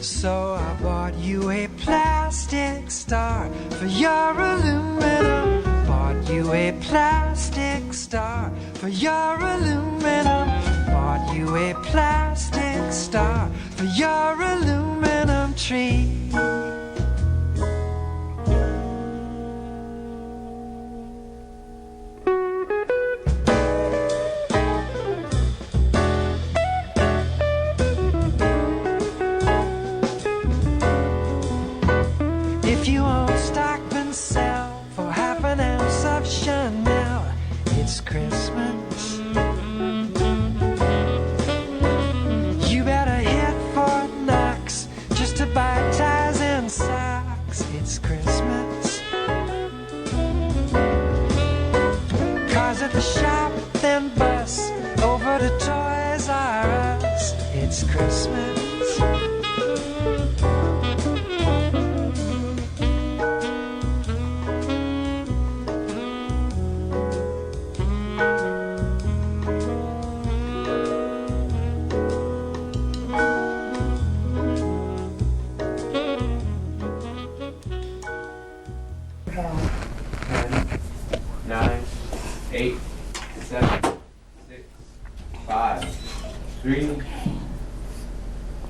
So I bought you a plastic star for your aluminum. Bought you a plastic star for your aluminum. Bought you a plastic star for your aluminum tree. If you own Stockman sell for half an ounce of Chanel, it's Christmas. You better hit Fort Knox just to buy ties and socks. It's Christmas. Cars at the shop, then bus over to Toys R Us. It's Christmas.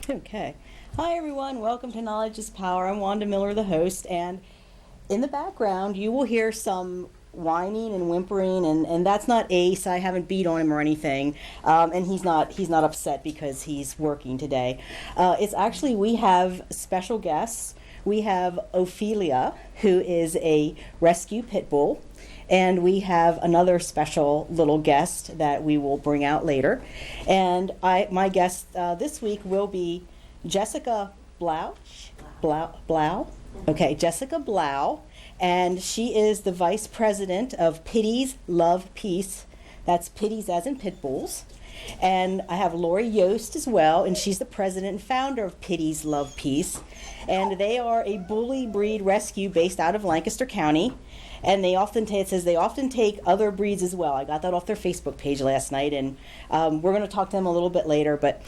Okay. Hi, everyone. Welcome to Knowledge is Power. I'm Wanda Miller, the host, and in the background, you will hear some whining and whimpering, and that's not Ace. I haven't beat on him or anything, and he's not upset because he's working today. It's actually, we have special guests. We have Ophelia, who is a rescue pit bull. And we have another special little guest that we will bring out later. And my guest this week will be Jessica Blouch. Blouch? Okay, Jessica Blouch. And she is the vice president of Pitties Love Peace. That's Pitties as in pit bulls. And I have Laurie Yost as well, and she's the president and founder of Pitties Love Peace. And they are a bully breed rescue based out of Lancaster County. And they often take other breeds as well. I got that off their Facebook page last night, and we're going to talk to them a little bit later. But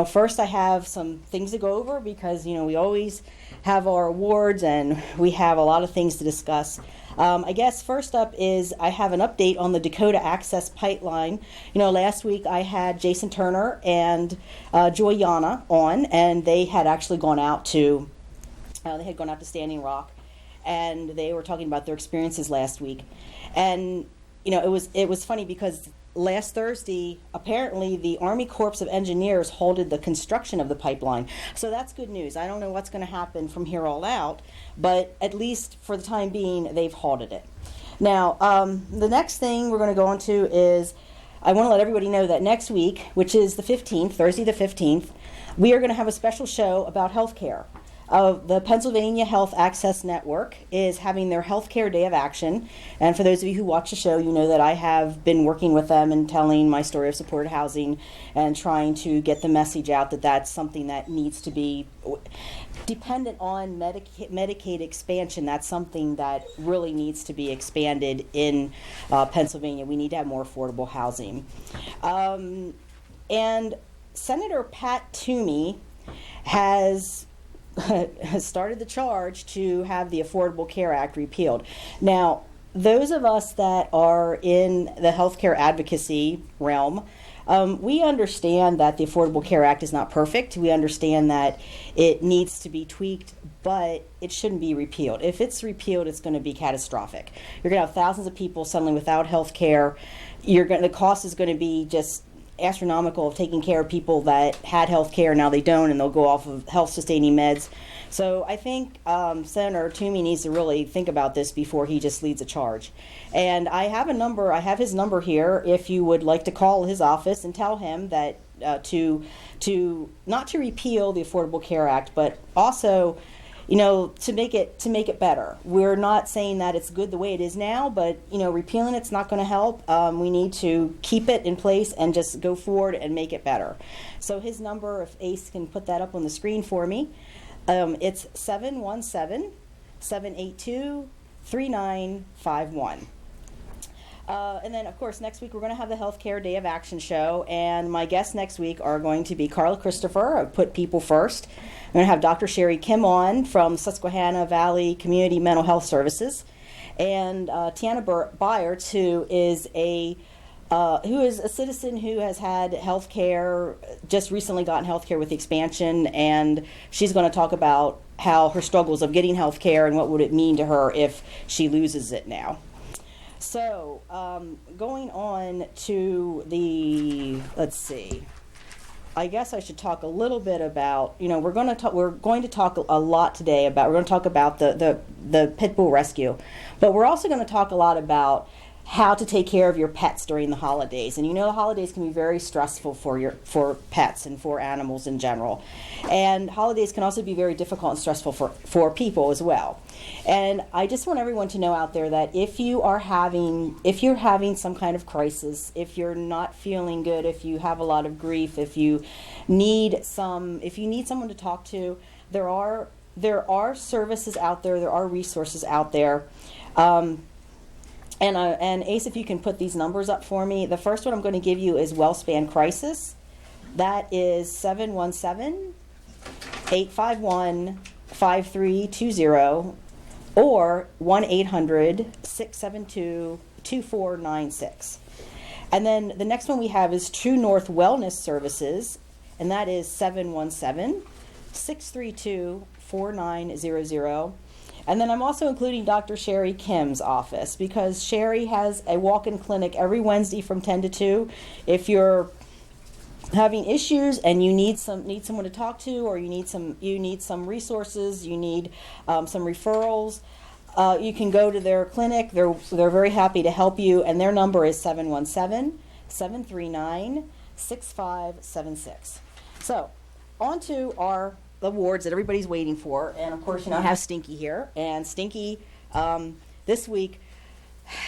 first I have some things to go over because we always have our awards and we have a lot of things to discuss. I guess first up is I have an update on the Dakota Access Pipeline. Last week I had Jason Turner and Joy Yana on, and they had actually gone out to Standing Rock. And they were talking about their experiences last week. And, it was funny because last Thursday, apparently the Army Corps of Engineers halted the construction of the pipeline. So that's good news. I don't know what's going to happen from here all out, but at least for the time being, they've halted it. Now, the next thing we're going to go on to is I want to let everybody know that next week, which is the 15th, Thursday the 15th, we are going to have a special show about health care. The Pennsylvania Health Access Network is having their Healthcare Day of Action. And for those of you who watch the show, you know that I have been working with them and telling my story of supported housing and trying to get the message out that that's something that needs to be dependent on Medicaid expansion. That's something that really needs to be expanded in Pennsylvania. We need to have more affordable housing. And Senator Pat Toomey has started the charge to have the Affordable Care Act repealed. Now, those of us that are in the healthcare advocacy realm, we understand that the Affordable Care Act is not perfect. We understand that it needs to be tweaked, but it shouldn't be repealed. If it's repealed, it's going to be catastrophic. You're going to have thousands of people suddenly without health care. The cost is going to be just astronomical of taking care of people that had health care, now they don't, and they'll go off of health-sustaining meds. So I think Senator Toomey needs to really think about this before he just leads a charge. And I have his number here if you would like to call his office and tell him that to not to repeal the Affordable Care Act, but also to make it better. We're not saying that it's good the way it is now, but repealing it's not going to help. We need to keep it in place and just go forward and make it better. So his number, if Ace can put that up on the screen for me, it's 717-782-3951. And then, of course, next week we're going to have the Healthcare Day of Action show, and my guests next week are going to be Carla Christopher of Put People First. I'm going to have Dr. Sherry Kim on from Susquehanna Valley Community Mental Health Services, and Tiana Byers, who is a citizen who has had health care, just recently gotten health care with the expansion, and she's going to talk about how her struggles of getting health care and what would it mean to her if she loses it now. So going on to let's see. I guess I should talk a little bit about, we're going to talk a lot today about, we're going to talk about the pitbull rescue, but we're also going to talk a lot about how to take care of your pets during the holidays. And the holidays can be very stressful for pets and for animals in general. And holidays can also be very difficult and stressful for people as well. And I just want everyone to know out there that if you're having some kind of crisis, if you're not feeling good, if you have a lot of grief, if you need someone to talk to, there are services out there are resources out there. And Ace, if you can put these numbers up for me. The first one I'm going to give you is WellSpan Crisis. That is 717-851-5320 or 1-800-672-2496. And then the next one we have is True North Wellness Services, and that is 717-632-4900. And then I'm also including Dr. Sherry Kim's office, because Sherry has a walk-in clinic every Wednesday from 10 to 2. If you're having issues and you need someone to talk to, or you need some resources, you need some referrals, you can go to their clinic. They're very happy to help you, and their number is 717-739-6576. So, on to our awards that everybody's waiting for, and of course, I have Stinky here, and Stinky, this week,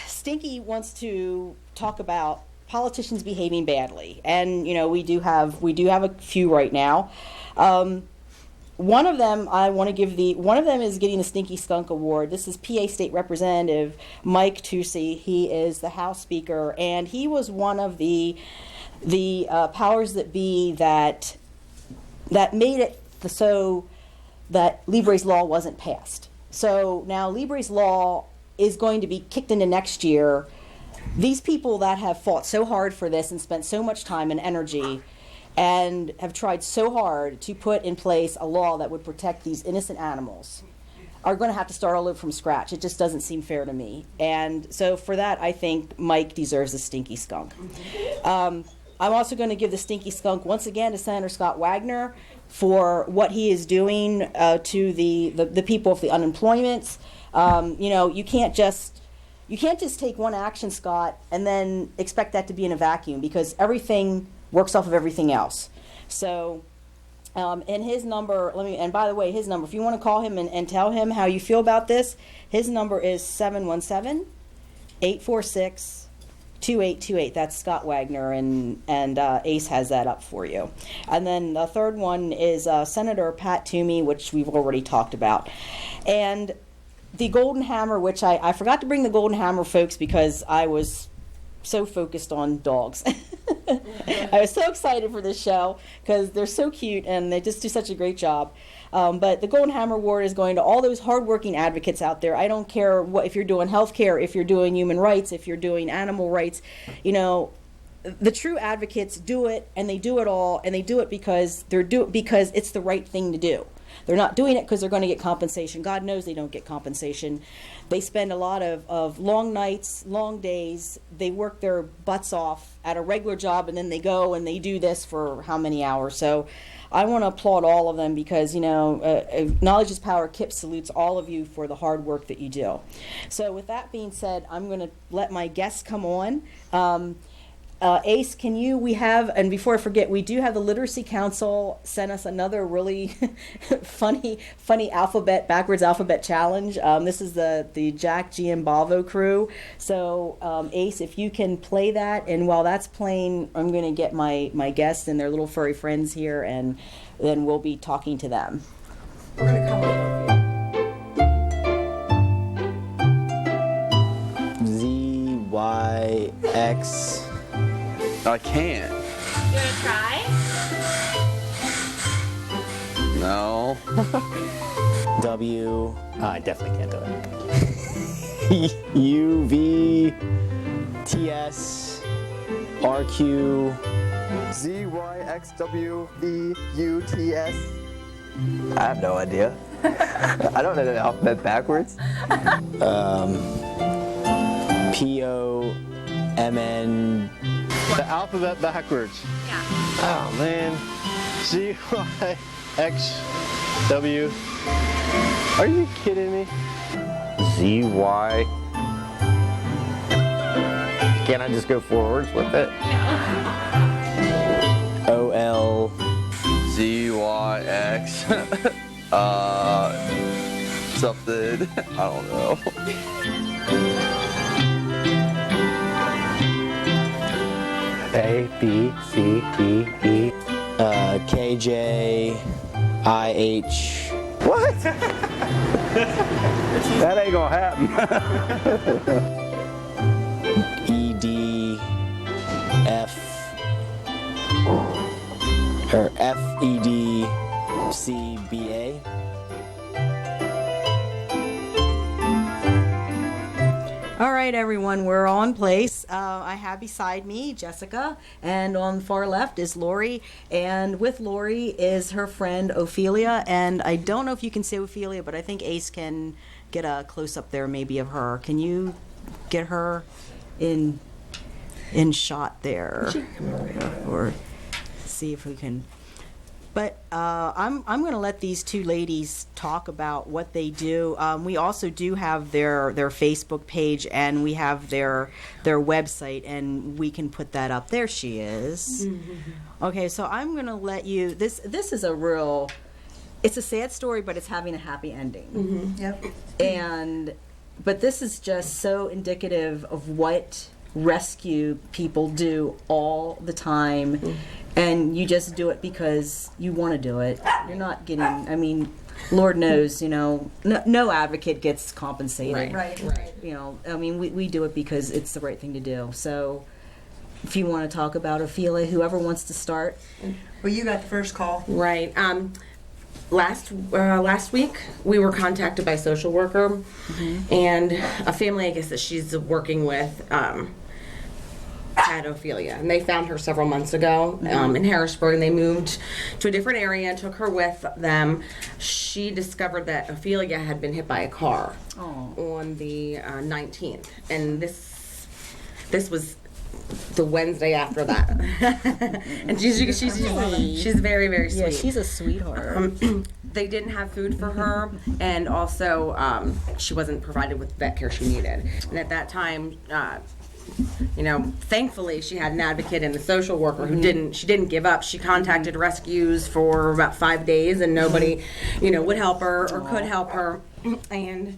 Stinky wants to talk about politicians behaving badly, and we do have a few right now. One of them is getting the Stinky Skunk Award. This is PA State Representative Mike Tucci. He is the House Speaker, and he was one of the powers that be that made it so that Libre's Law wasn't passed. So now Libre's Law is going to be kicked into next year. These people that have fought so hard for this and spent so much time and energy and have tried so hard to put in place a law that would protect these innocent animals are going to have to start all over from scratch. It just doesn't seem fair to me. And so for that, I think Mike deserves a Stinky Skunk. I'm also going to give the Stinky Skunk once again to Senator Scott Wagner for what he is doing to the people of the unemployment. You can't just take one action, Scott, and then expect that to be in a vacuum, because everything works off of everything else. So, and his number, and by the way, his number, if you want to call him and tell him how you feel about this, his number is 717-846-2828. That's Scott Wagner, and Ace has that up for you. And then the third one is Senator Pat Toomey, which we've already talked about. And the Golden Hammer, which I forgot to bring the Golden Hammer, folks, because I was so focused on dogs. I was so excited for this show because they're so cute and they just do such a great job. But the Golden Hammer Award is going to all those hardworking advocates out there. I don't care if you're doing healthcare, if you're doing human rights, if you're doing animal rights. The true advocates do it, and they do it all, and they do it because because it's the right thing to do. They're not doing it because they're going to get compensation. God knows they don't get compensation. They spend a lot of long nights, long days. They work their butts off at a regular job, and then they go and they do this for how many hours. So I want to applaud all of them because, Knowledge is Power. Kip salutes all of you for the hard work that you do. So with that being said, I'm going to let my guests come on. Ace, and before I forget, we do have the Literacy Council sent us another really funny backwards alphabet challenge. This is the Jack Giambalvo crew. So Ace, if you can play that, and while that's playing, I'm going to get my guests and their little furry friends here, and then we'll be talking to them. We're going to come over here. ZYX. I can't. You want to try? No. W. I definitely can't do it. U V T S R Q Z Y X W V U T S. I have no idea. I don't know the alphabet backwards. P O M N. The alphabet backwards. Yeah. Oh man. Z Y X W. Are you kidding me? Z-Y. Can't I just go forwards with it? O L. Z-Y-X. Something. I don't know. A, B, C, D, E. K J I H. What? That ain't gonna happen. E D F or F E D C B A. All right, everyone, we're on place. I have beside me Jessica, and on the far left is Lori, and with Lori is her friend Ophelia, and I don't know if you can see Ophelia, but I think Ace can get a close-up there maybe of her. Can you get her in shot there? Or see if we can... But I'm going to let these two ladies talk about what they do. We also do have their Facebook page, and we have their website, and we can put that up. There she is. Mm-hmm. Okay, so I'm going to let you. This is a real. It's a sad story, but it's having a happy ending. Mm-hmm. Yep. But this is just so indicative of what rescue people do all the time. Mm-hmm. And you just do it because you want to do it. You're not getting, I mean, Lord knows, no advocate gets compensated. Right. I mean, we do it because it's the right thing to do. So if you want to talk about Ophelia, whoever wants to start. Well, you got the first call. Right. Last week, we were contacted by a social worker, and a family, I guess, that she's working with, had Ophelia, and they found her several months ago in Harrisburg, and they moved to a different area and took her with them. She discovered that Ophelia had been hit by a car on the 19th, and this was the Wednesday after that. And she's very, very sweet. Yeah, she's a sweetheart. They didn't have food for her, and also she wasn't provided with vet care she needed. And at that time, thankfully she had an advocate and a social worker who didn't give up. She contacted rescues for about 5 days, and nobody, would help her or could help her. And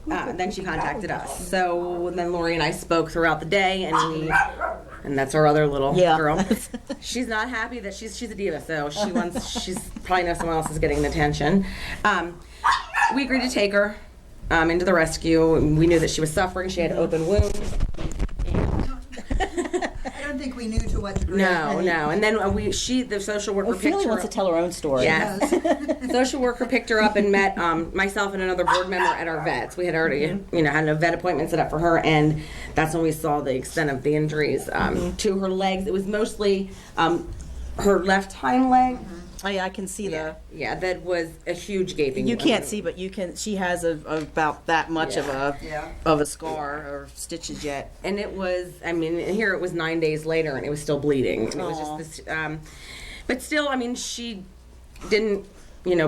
then she contacted us. So then Lori and I spoke throughout the day, and that's our other little girl. She's not happy that she's a diva, so she's probably knows someone else is getting the attention. We agreed to take her into the rescue. We knew that she was suffering. She had open wounds. I don't think we knew to what degree. No. And then the social worker picked Ophelia her wants up. to tell her own story. Yes. Social worker picked her up and met myself and another board member at our vets. We had already, had a vet appointment set up for her, and that's when we saw the extent of the injuries to her legs. It was mostly her left hind leg. Oh, yeah, I can see that was a huge gaping You wound. can't see, but you can. She has about that much of a scar or stitches yet. And it was, here it was 9 days later, and it was still bleeding. And it was just this, but still, she didn't,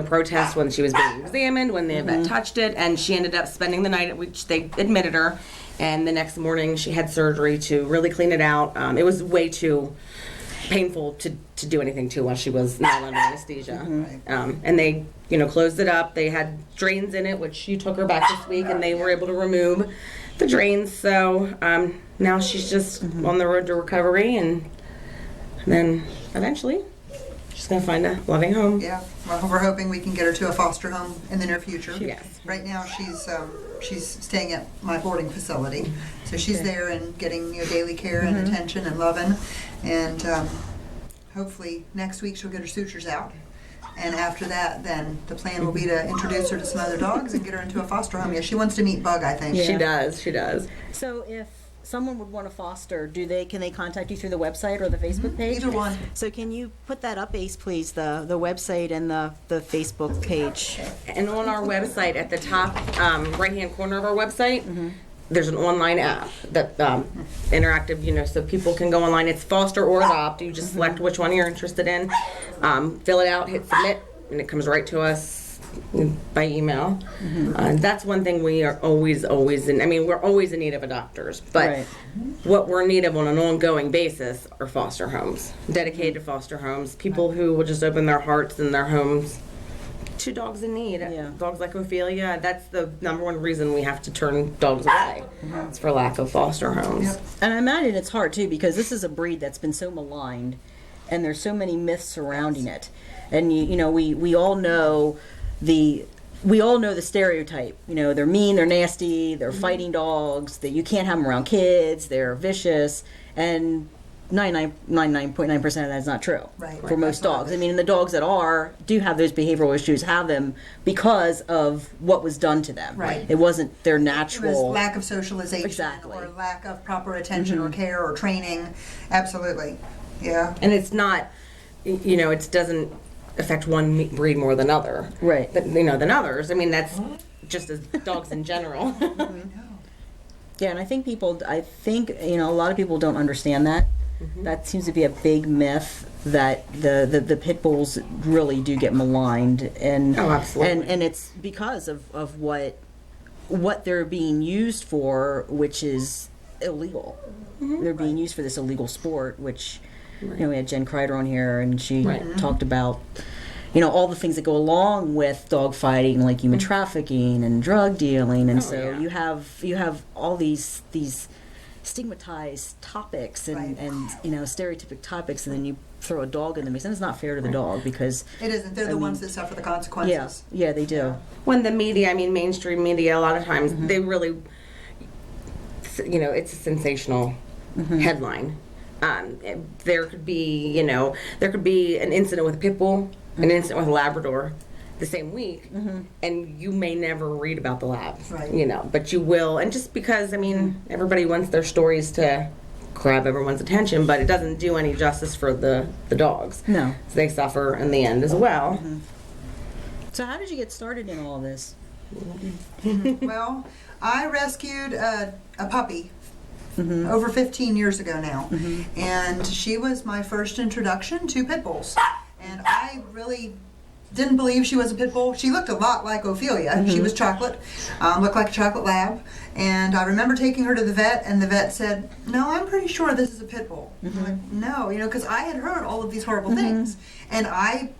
protest when she was being examined, when the vet touched it, and she ended up spending the night, which they admitted her, and the next morning she had surgery to really clean it out. It was way too painful to do anything to while she was not under anesthesia. And they, closed it up. They had drains in it, which you took her back this week, and they were able to remove the drains. So now she's just on the road to recovery, and then eventually she's going to find a loving home. Yeah. Well, we're hoping we can get her to a foster home in the near future. Yes. Right now she's staying at my boarding facility, so she's there and getting daily care and attention and loving, and hopefully next week she'll get her sutures out, And after that, then the plan will be to introduce her to some other dogs and get her into a foster home. Yeah, she wants to meet Bug, I think. She does. She does. So if someone would want to foster, can they contact you through the website or the Facebook page? Either one. So can you put that up, Ace, please, the website and the Facebook page? And on our website, at the top right-hand corner of our website, there's an online app that interactive, so people can go online. It's foster or adopt. You just select which one you're interested in, fill it out, hit submit, and it comes right to us by email. That's one thing we are always in. I mean, we're always in need of adopters, but Right. what we're in need of on an ongoing basis are foster homes, dedicated to foster homes, people who will just open their hearts and their homes to dogs in need. Yeah. Dogs like Ophelia, that's the number one reason we have to turn dogs away. It's for lack of foster homes. And I imagine it's hard too, because this is a breed that's been so maligned, and there's so many myths surrounding it. And we all know the stereotype. They're mean, they're nasty, they're fighting dogs. That you can't have them around kids. They're vicious, and 99.9% of that is not true Right. for most dogs. I mean, and the dogs that do have those behavioral issues have them because of what was done to them. Right. It wasn't their It was natural. lack of socialization Exactly. or lack of proper attention or care or training. Absolutely. Yeah. And it's not, it doesn't affect one breed more than other. Right. Than others. I mean, that's just as dogs in general. Yeah, and I think a lot of people don't understand that. That seems to be a big myth, that the pit bulls really do get maligned, and Oh, absolutely. and it's because of what they're being used for, which is illegal. They're being used for this illegal sport, which we had Jen Kreider on here, and she talked about all the things that go along with dog fighting, like human trafficking and drug dealing, and you have all these stigmatized topics and stereotypic topics, and then you throw a dog in the mix, and it's not fair to the dog, because It isn't. They're the ones that suffer the consequences. yeah, they do. When the media, mainstream media, a lot of times, they really, it's a sensational headline. There could be an incident with a pit bull, an incident with a Labrador, the same week, and you may never read about the lab, Right. but you will. And just because, everybody wants their stories to grab everyone's attention, but it doesn't do any justice for the dogs. No. So they suffer in the end as well. So how did you get started in all this? Well, I rescued a puppy over 15 years ago now, and she was my first introduction to pit bulls. And I really didn't believe she was a pit bull. She looked a lot like Ophelia. She was chocolate, looked like a chocolate lab. And I remember taking her to the vet, and the vet said, "No, I'm pretty sure this is a pit bull." I'm like, no, because I had heard all of these horrible things, and I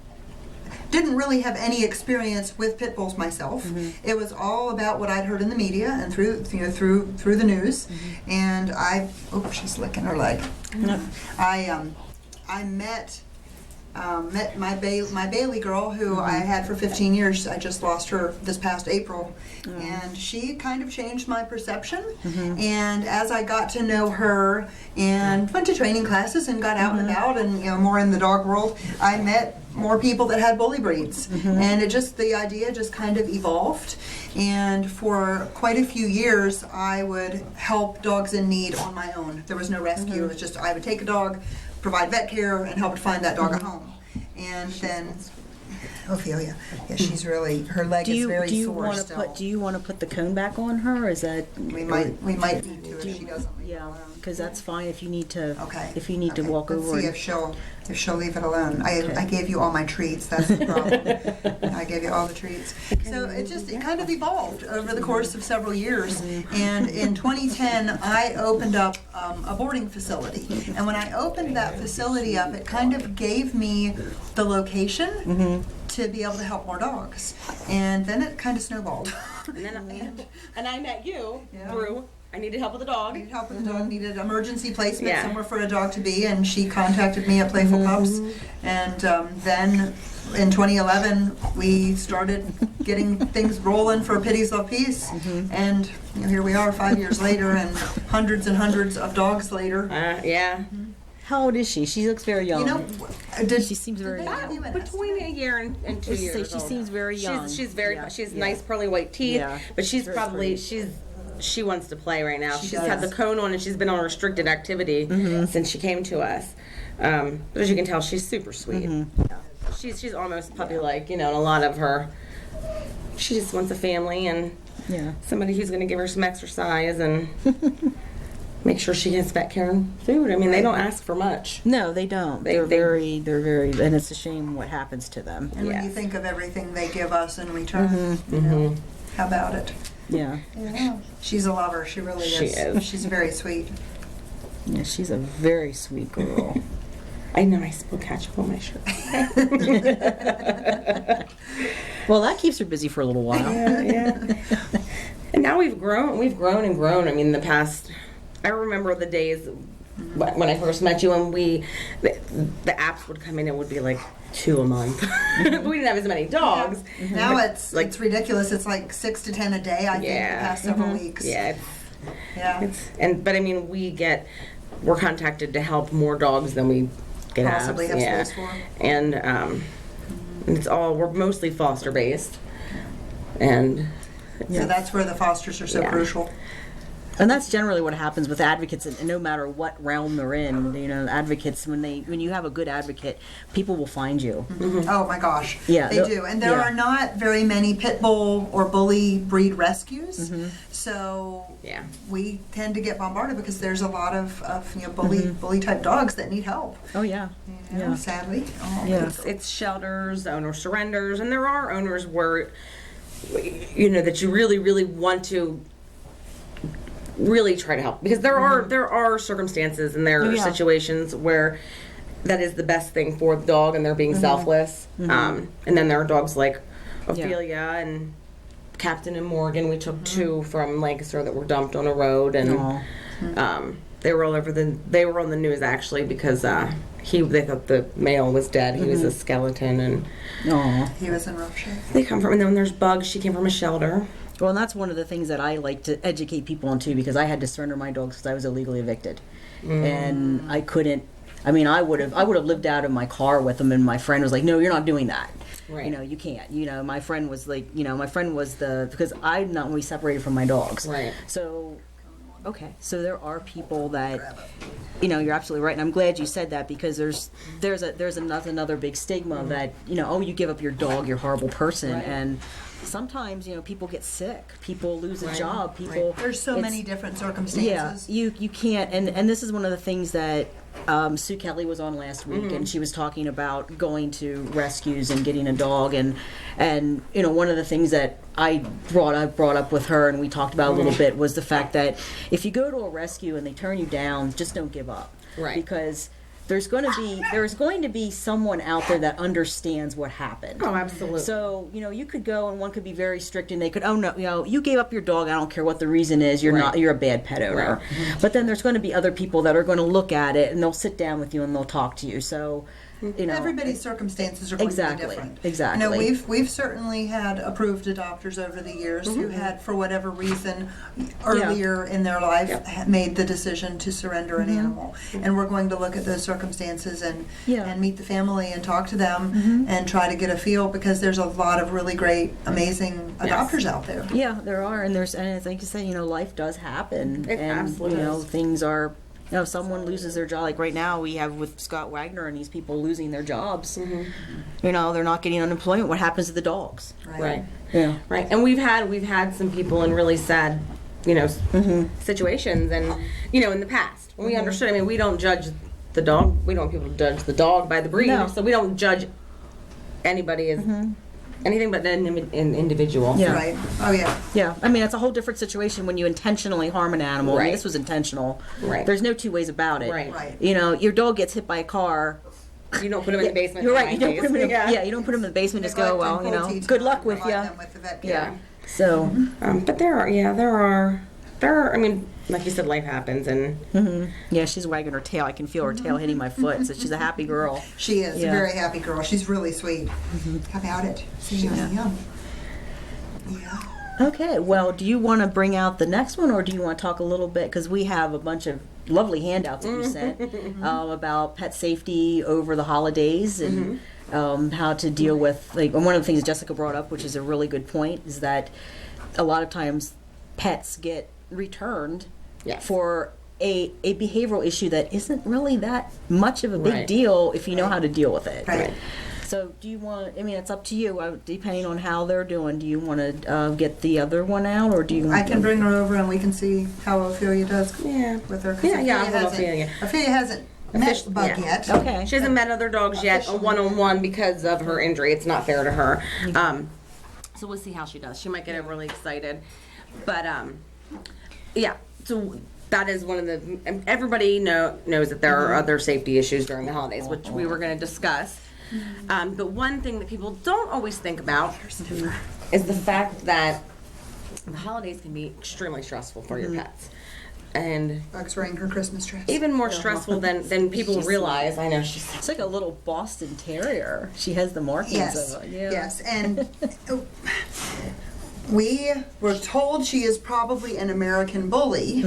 didn't really have any experience with pit bulls myself. It was all about what I'd heard in the media and through the news. And she's licking her leg. I met my Bailey girl, who I had for 15 years. I just lost her this past April, and she kind of changed my perception. And as I got to know her and went to training classes and got out and about and more in the dog world, I met more people that had bully breeds, and the idea just kind of evolved. And for quite a few years, I would help dogs in need on my own. There was no rescue. It was just I would take a dog, provide vet care, and help it find that dog a home. And then Ophelia, she's really, her leg is very sore still. Do you want to put the cone back on her? Or is that We might need to if she doesn't leave it yeah? alone. Because that's fine if you need to. Okay. If you need to Okay. walk Let's over. see if she'll leave it alone. I gave you all my treats. That's the problem. I gave you all the treats. So it kind of evolved over the course of several years. And in 2010, I opened up a boarding facility. And when I opened that facility up, it kind of gave me the location to be able to help more dogs. And then it kind of snowballed. And I met you Yeah. through. I needed help with the dog. Needed help with the dog, needed emergency placement Yeah. somewhere for a dog to be, and she contacted me at Playful Pups. And then in 2011, we started getting things rolling for Pitties Love Peace. And here we are 5 years later, and hundreds of dogs later. Yeah. How old is she? She looks very young. You know, She seems very young. Between a year and 2 years. She seems very young. She's very. Yeah. She has nice pearly white teeth. Yeah. But she's Very probably pretty. she wants to play right now. She's does. had the cone on and she's been on restricted activity since she came to us. But as you can tell, she's super sweet. Yeah. She's almost puppy-like, you know. And a lot of her, she just wants a family and somebody who's going to give her some exercise and make sure she gets vet care and food. I mean, they don't ask for much. No, they don't. They're very, and it's a shame what happens to them. And when you think of everything they give us in return, you know, how about it? Yeah. Yeah. She's a lover. She really She is. She's very sweet. Yeah, she's a very sweet girl. I know I spilled ketchup on my shirt. Well, that keeps her busy for a little while. Yeah. And now we've grown and grown. I mean, I remember the days when I first met you and the apps would come in, it would be like 2 a month. But we didn't have as many dogs. Now it's ridiculous. It's like 6 to 10 a day, I think, the past several weeks. Yeah. Yeah. But I mean, we're contacted to help more dogs than we get Possibly apps. have space for. And we're mostly foster based. And So that's where the fosters are so crucial. And that's generally what happens with advocates, and no matter what realm they're in. You know, advocates, when you have a good advocate, people will find you. Oh my gosh. Yeah, They do. And there are not very many pit bull or bully breed rescues. So we tend to get bombarded because there's a lot of bully type dogs that need help. Oh yeah. You know, sadly. Oh, Yeah. it's shelters, owner surrenders, and there are owners where that you really, really want to really try to help, because there are circumstances and there are situations where that is the best thing for the dog and they're being selfless. And then there are dogs like Ophelia and Captain and Morgan. We took 2 from Lancaster that were dumped on a road, and they were all over they were on the news actually because they thought the male was dead. He was a skeleton, and he was in rough shape. they come from. And then there's Bugs. She came from a shelter. Well, and that's one of the things that I like to educate people on too, because I had to surrender my dogs because I was illegally evicted, and I couldn't. I mean, I would have lived out of my car with them, and my friend was like, "No, you're not doing that. Right. You know, you can't." You know, my friend was like, because I'm not really separated from my dogs, Right. So, okay, so there are people that, you're absolutely right, and I'm glad you said that, because there's another big stigma that you give up your dog, you're a horrible person, and sometimes people get sick, people lose a job, people. There's so many different circumstances. Yeah, you can't, and this is one of the things that Sue Kelly was on last week, and she was talking about going to rescues and getting a dog, and one of the things that I brought up with her, and we talked about a little bit, was the fact that if you go to a rescue and they turn you down, just don't give up, Right. because there's going to be someone out there that understands what happened. Oh, absolutely. So, you could go and one could be very strict and they could, oh no, you gave up your dog, I don't care what the reason is, you're a bad pet owner. Right. But then there's going to be other people that are going to look at it and they'll sit down with you and they'll talk to you. So, everybody's circumstances are going to be different. Exactly. We've certainly had approved adopters over the years who had, for whatever reason, earlier in their life, made the decision to surrender an animal, and we're going to look at those circumstances and meet the family and talk to them and try to get a feel, because there's a lot of really great, amazing adopters out there. Yeah, there are, and like you said, life does happen, It and absolutely does. things are. Someone loses their job. Like right now, we have with Scott Wagner and these people losing their jobs. They're not getting unemployment. What happens to the dogs? Right. Yeah. Right. And we've had some people in really sad, situations, and in the past when we understood. I mean, we don't judge the dog. We don't want people to judge the dog by the breed. No. So we don't judge anybody as anything but an individual. Yeah. Right. Oh yeah. Yeah, I mean, it's a whole different situation when you intentionally harm an animal. I mean, Right. this was intentional. Right. There's no two ways about it. Right. Right. Your dog gets hit by a car. You don't put them in the basement. You're for right. You 9 don't days. put them in. Yeah, you don't put them in the basement. Just go. Neglect and Well, cruelty to good not luck with provide you. them with the vet care. Yeah. So. But there are. I mean, like you said, life happens, and Yeah, she's wagging her tail. I can feel her tail hitting my foot. So she's a happy girl. She is Yeah. a very happy girl. She's really sweet. How about it? See, yum. Yeah. Okay, well, do you want to bring out the next one, or do you want to talk a little bit, because we have a bunch of lovely handouts that you sent about pet safety over the holidays and how to deal with, like, one of the things Jessica brought up, which is a really good point, is that a lot of times pets get returned for a behavioral issue that isn't really that much of a big deal if you know how to deal with it. Right. So do you want, I mean, it's up to you, depending on how they're doing. Do you want to get the other one out, or do you want I can bring her over and we can see how Ophelia does with her. 'Cause Ophelia hasn't met Bug yet. Okay. She hasn't met other dogs yet, a one-on-one, because of her injury. It's not fair to her. So we'll see how she does. She might get really excited. But, so that is one of the, everybody knows that there are other safety issues during the holidays, which we were going to discuss. But one thing that people don't always think about is the fact that the holidays can be extremely stressful for your pets. And Bug's wearing her Christmas dress. even more stressful than people realize. I know It's like a little Boston Terrier. She has the markings of it. Yeah. Yes, and we were told she is probably an American Bully,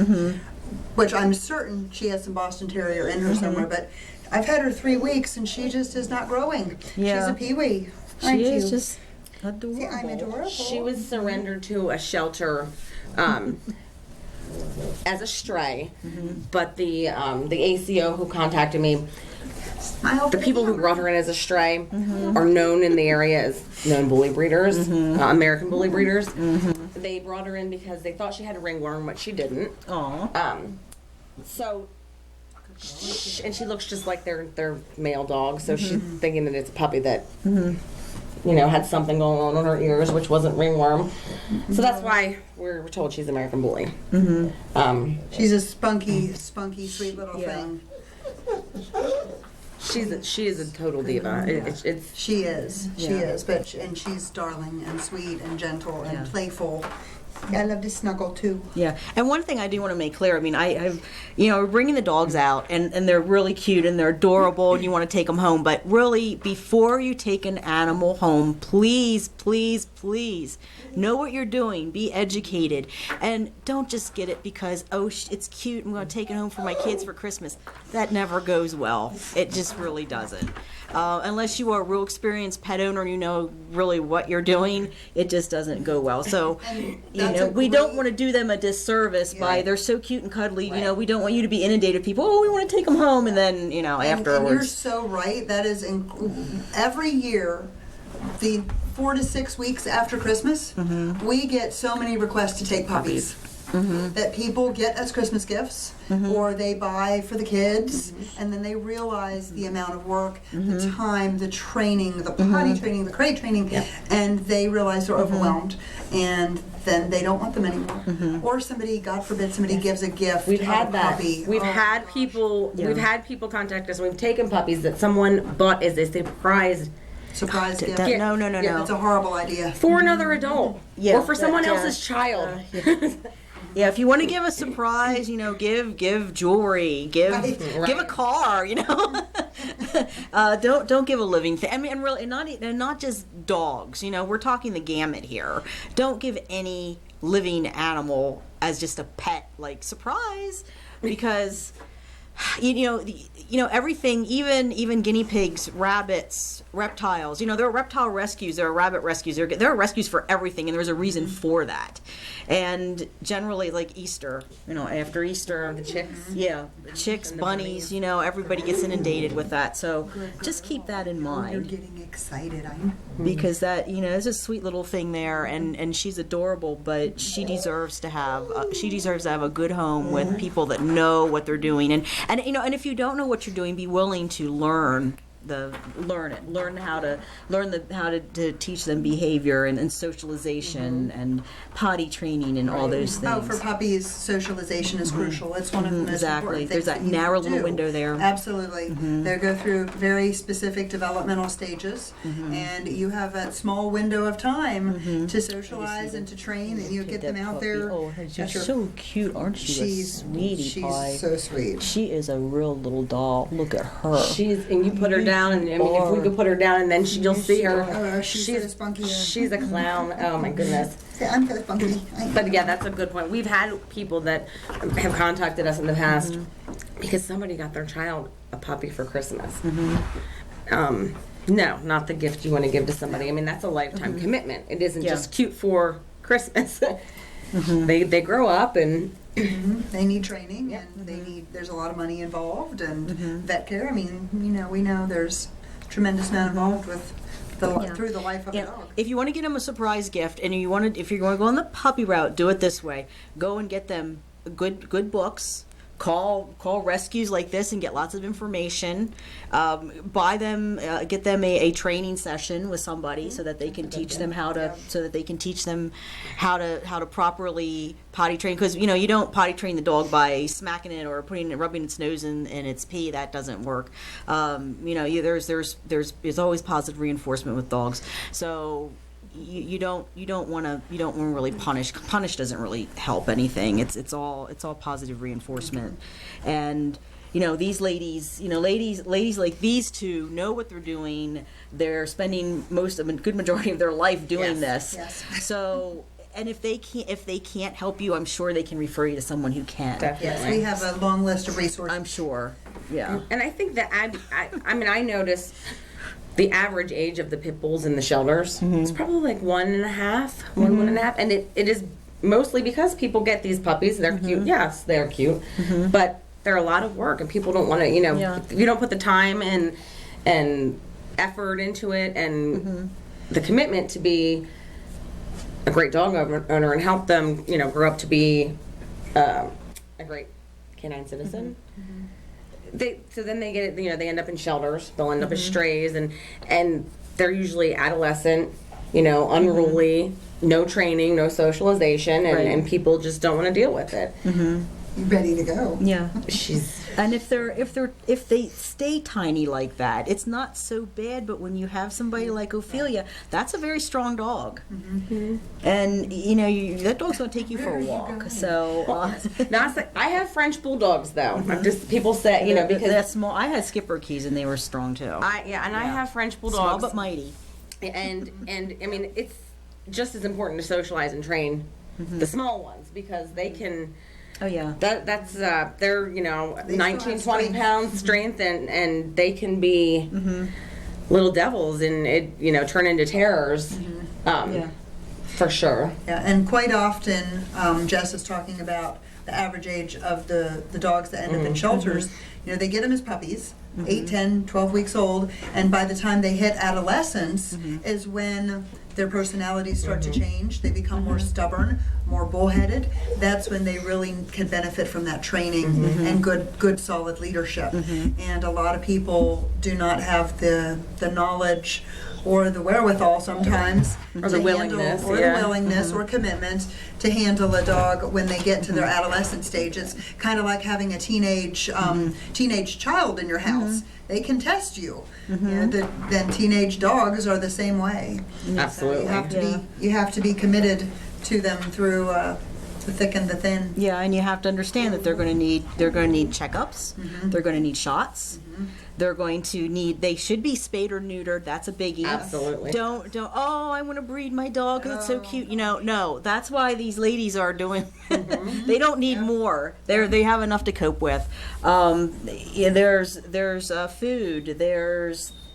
which I'm certain she has some Boston Terrier in her somewhere, but I've had her 3 weeks and she just is not growing. Yeah. She's a peewee. She is just adorable. See, I'm adorable. she was surrendered to a shelter as a stray, but the ACO who contacted me, the people who brought her in as a stray are known in the area as known bully breeders, American bully breeders. They brought her in because they thought she had a ringworm, which she didn't. Aw. And she looks just like their male dog, so she's thinking that it's a puppy that had something going on her ears, which wasn't ringworm. So that's why we're told she's American Bully. She's a spunky, sweet little thing. She is a total diva. It's She is, but and she's darling and sweet and gentle and playful. I love to snuggle too. Yeah, and one thing I do want to make clear, I mean, I've, we're bringing the dogs out, and they're really cute, and they're adorable, and you want to take them home, but really, before you take an animal home, please, please, please, know what you're doing, be educated, and don't just get it because, it's cute, I'm going to take it home for my kids for Christmas. That never goes well. It just really doesn't. Unless you are a real experienced pet owner and you know really what you're doing, it just doesn't go well. So, we don't want to do them a disservice by they're so cute and cuddly. We don't want you to be inundated with people. Oh, we want to take them home, and then afterwards. And you're so right. That is every year. The 4 to 6 weeks after Christmas, we get so many requests to take puppies. That people get as Christmas gifts or they buy for the kids, and then they realize the amount of work, the time, the training, the potty training, the crate training, and they realize they're overwhelmed, and then they don't want them anymore. Or somebody, God forbid, somebody gives a gift We've had of a that. puppy. We've had people contact us. We've taken puppies that someone bought as a surprise gift. No. That's a horrible idea. for another adult or for someone else's child. Yeah, if you want to give a surprise, give jewelry, give a car, don't give a living thing. I mean, and really, not just dogs. We're talking the gamut here. Don't give any living animal as just a pet, like surprise, because everything, even guinea pigs, rabbits, reptiles. There are reptile rescues, there are rabbit rescues, there are rescues for everything, and there's a reason for that. And generally, like Easter, after Easter, The chicks. yeah, chicks, bunnies, everybody gets inundated with that. So just keep that in You're mind, getting excited. because that, there's a sweet little thing there, and she's adorable, but she deserves to have a good home with people that know what they're doing, and if you don't know what you're doing, be willing to learn how to teach them behavior and socialization and potty training and all those things. Oh, for puppies, socialization is crucial. It's one of the most important things. There's that you narrow can little do. window there. Absolutely. They go through very specific developmental stages, and you have a small window of time to socialize and to train, and you get them out there. Oh, she's so cute, aren't she? She's a sweetie pie. so sweet. She is a real little doll. Look at her. And you put her down, and I mean, if we could put her down, and then you'll see her. Oh, she's so spunky. She's a clown. Oh my goodness. I'm so spunky. But yeah, that's a good point. We've had people that have contacted us in the past because somebody got their child a puppy for Christmas. No, not the gift you want to give to somebody. I mean, that's a lifetime commitment. It isn't just cute for Christmas. They grow up and they need training, and there's a lot of money involved, and vet care. I mean, we know there's a tremendous amount involved with through the life of a dog. If you want to get them a surprise gift, and if you're going to go on the puppy route, do it this way. Go and get them good books. Call rescues like this and get lots of information. Buy them, get them a training session with somebody so that they can teach them how to properly potty train. Because you don't potty train the dog by smacking it or rubbing its nose in its pee. That doesn't work. There's always positive reinforcement with dogs. So. You don't want to really punish. Punish doesn't really help anything. It's all positive reinforcement, and these ladies like these two know what they're doing. They're spending good majority of their life doing this. Yes. So. And if they can't help you, I'm sure they can refer you to someone who can. Definitely. Yes, we have a long list of resources. I'm sure. Yeah. And I think that I notice the average age of the pit bulls in the shelters is probably like 1.5, and it is mostly because people get these puppies. They're cute. Yes, they're cute, but they're a lot of work, and people don't want to. If you don't put the time and effort into it, and the commitment to be a great dog owner and help them, grow up to be a great canine citizen. Then they get they end up in shelters. They'll end up as strays, and they're usually adolescent, unruly, no training, no socialization, and people just don't want to deal with it. Ready to go. Yeah. And if they stay tiny like that, it's not so bad. But when you have somebody like Ophelia, that's a very strong dog, and that dog's going to take you for a walk. So I have French bulldogs though. Just people say because they're small. I had Skipper Keys and they were strong too. I have French bulldogs, small but mighty. And I mean it's just as important to socialize and train the small ones because they can. Oh yeah. That's they're 19, 20 pounds strength and they can be little devils and it turn into terrors. For sure. Yeah, and quite often Jess is talking about the average age of the dogs that end up in shelters. They get them as puppies, 8, 10, 12 weeks old, and by the time they hit adolescence is when their personalities start to change. They become more stubborn, more bullheaded. That's when they really can benefit from that training and good solid leadership. And a lot of people do not have the knowledge or the wherewithal sometimes or the willingness or commitment to handle a dog when they get to their adolescent stage. It's kind of like having a teenage child in your house. They can test you. Then teenage dogs are the same way. Absolutely. So you have to be committed to them through the thick and the thin. Yeah, and you have to understand that they're going to need checkups. They're going to need shots. They should be spayed or neutered. That's a biggie. Absolutely. Don't, I want to breed my dog because it's so cute. No, that's why these ladies are doing, they don't need more. They have enough to cope with. There's food,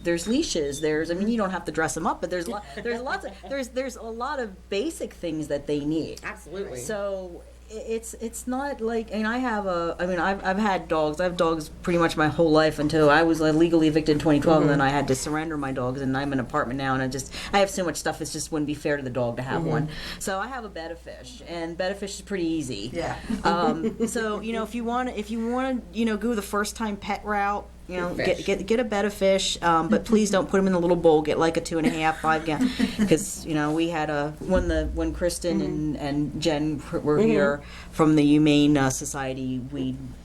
there's leashes, you don't have to dress them up, but there's a lot of basic things that they need. Absolutely. So it's not like, I've had dogs. I have dogs pretty much my whole life until I was legally evicted in 2012, and then I had to surrender my dogs, and I'm in an apartment now, and I have so much stuff. It just wouldn't be fair to the dog to have one. So I have a betta fish, and betta fish is pretty easy. Yeah. So if you want to go the first time pet route. Get a betta fish, but please don't put them in a little bowl. Get like a 2.5, 5 gallon, because we had when Kristen and Jen were here from the Humane Society.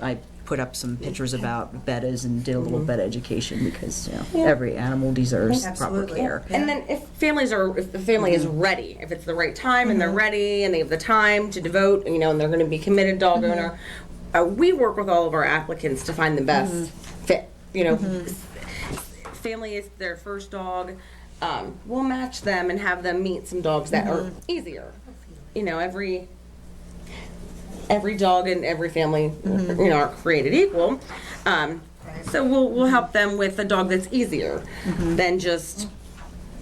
I put up some pictures about bettas and did a little betta education because every animal deserves proper care. And then if the family is ready, if it's the right time and they're ready and they have the time to devote, and they're going to be committed dog owner, we work with all of our applicants to find the best fit. family is their first dog, we'll match them and have them meet some dogs that are easier. You know, every dog and every family, you know, aren't created equal. So we'll help them with a dog that's easier than just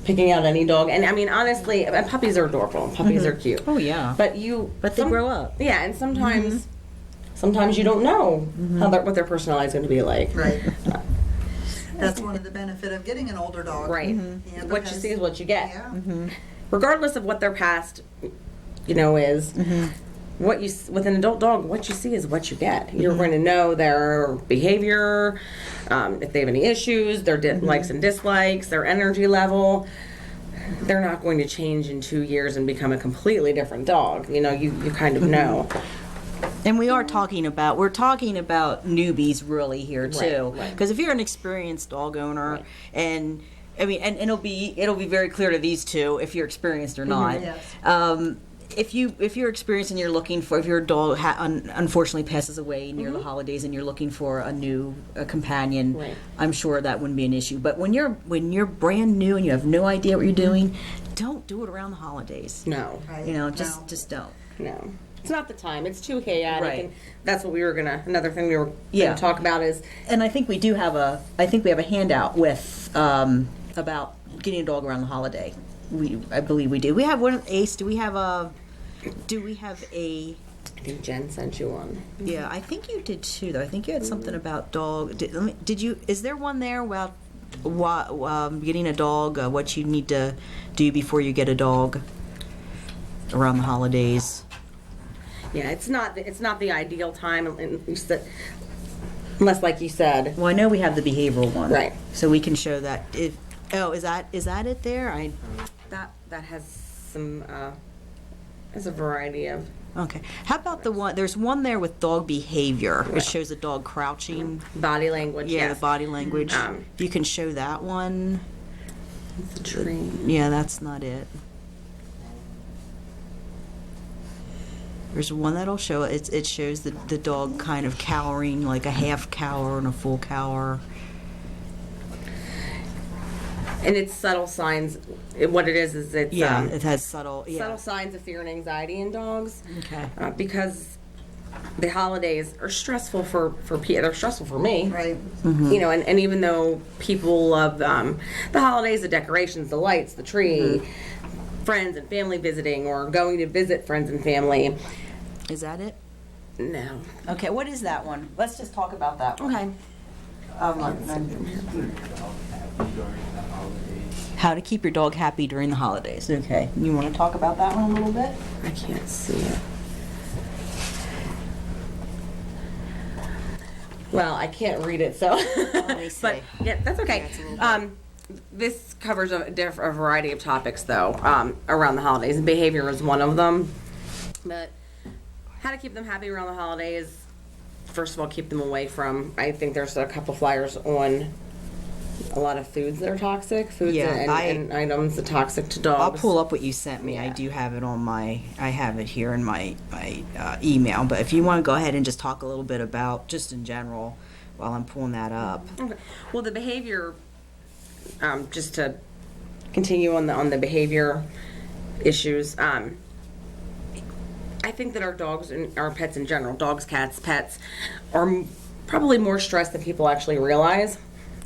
picking out any dog. And I mean, honestly, and puppies are adorable. Puppies are cute. Oh yeah. But they grow up. Yeah, and sometimes you don't know what their personality is going to be like. Right. That's one of the benefit of getting an older dog. Right. Yeah, What you see is what you get. Yeah. Regardless of what their past, you know, is. What you with an adult dog, what you see is what you get. You're going to know their behavior, if they have any issues, their likes and dislikes, their energy level. They're not going to change in 2 years and become a completely different dog. You know, you kind of know. And we're talking about newbies really here too, Right. because if you're an experienced dog owner, and I mean, and it'll be very clear to these two if you're experienced or not. Yes. If you're experienced and you're looking for, if your dog unfortunately passes away near the holidays and you're looking for a new companion, Right. I'm sure that wouldn't be an issue. But when you're brand new and you have no idea what you're doing, don't do it around the holidays. No. Right. You know, No. just don't. No. It's not the time. It's too chaotic. Right. And that's what another thing we were Yeah. going to talk about is, And I think we have a handout with about getting a dog around the holiday. I believe we do. We have one. Ace, do we have a? I think Jen sent you one. Yeah, I think you did too. Though I think you had something about dog. Did you? Is there one there about getting a dog? What you need to do before you get a dog around the holidays? Yeah, it's not the ideal time, unless, like you said. Well, I know we have the behavioral one, Right. So we can show that. Is that it there? That has some has a variety of. Okay. How about the one? There's one there with dog behavior. It shows a dog crouching. Body language. Yeah, yes. the body language. You can show that one. It's a tree. Yeah, that's not it. There's one that'll show it shows the dog kind of cowering, like a half cower and a full cower. And it's subtle signs. What it is it's it has subtle signs of fear and anxiety in dogs. Okay. Because the holidays are stressful for people. They're stressful for me. Right. You know, and even though people love the holidays, the decorations, the lights, the tree, friends and family visiting, or going to visit friends and family. Is that it? No. Okay, what is that one? Let's just talk about that one. Okay. How to keep your dog happy during the holidays. Okay. You want to talk about that one a little bit? I can't see it. Well, I can't read it, so. Let me see. But yeah, that's okay. This covers a variety of topics, though, around the holidays, and behavior is one of them. But how to keep them happy around the holidays? First of all, keep them away from. I think there's a couple flyers on a lot of foods that are toxic, and items that are toxic to dogs. I'll pull up what you sent me. I do have it I have it here in my email. But if you want to go ahead and just talk a little bit about, just in general, while I'm pulling that up. Okay. Well, the behavior, just to continue on the behavior issues, I think that our dogs and our pets in general, dogs, cats, pets, are probably more stressed than people actually realize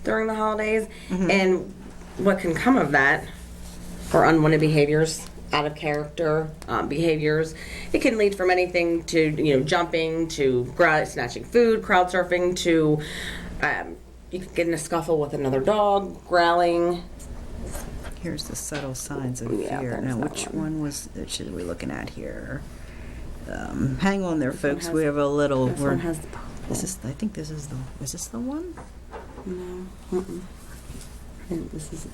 during the holidays. And what can come of that are unwanted behaviors, out of character behaviors. It can lead from anything to, jumping, to snatching food, crowd surfing, to you can get in a scuffle with another dog, growling. Here's the subtle signs of Yeah, fear. there's Now, that which one. one should we looking at here? Hang on there, folks. We have a little. This one has the purple. I think this is the. Is this the one? No. This is.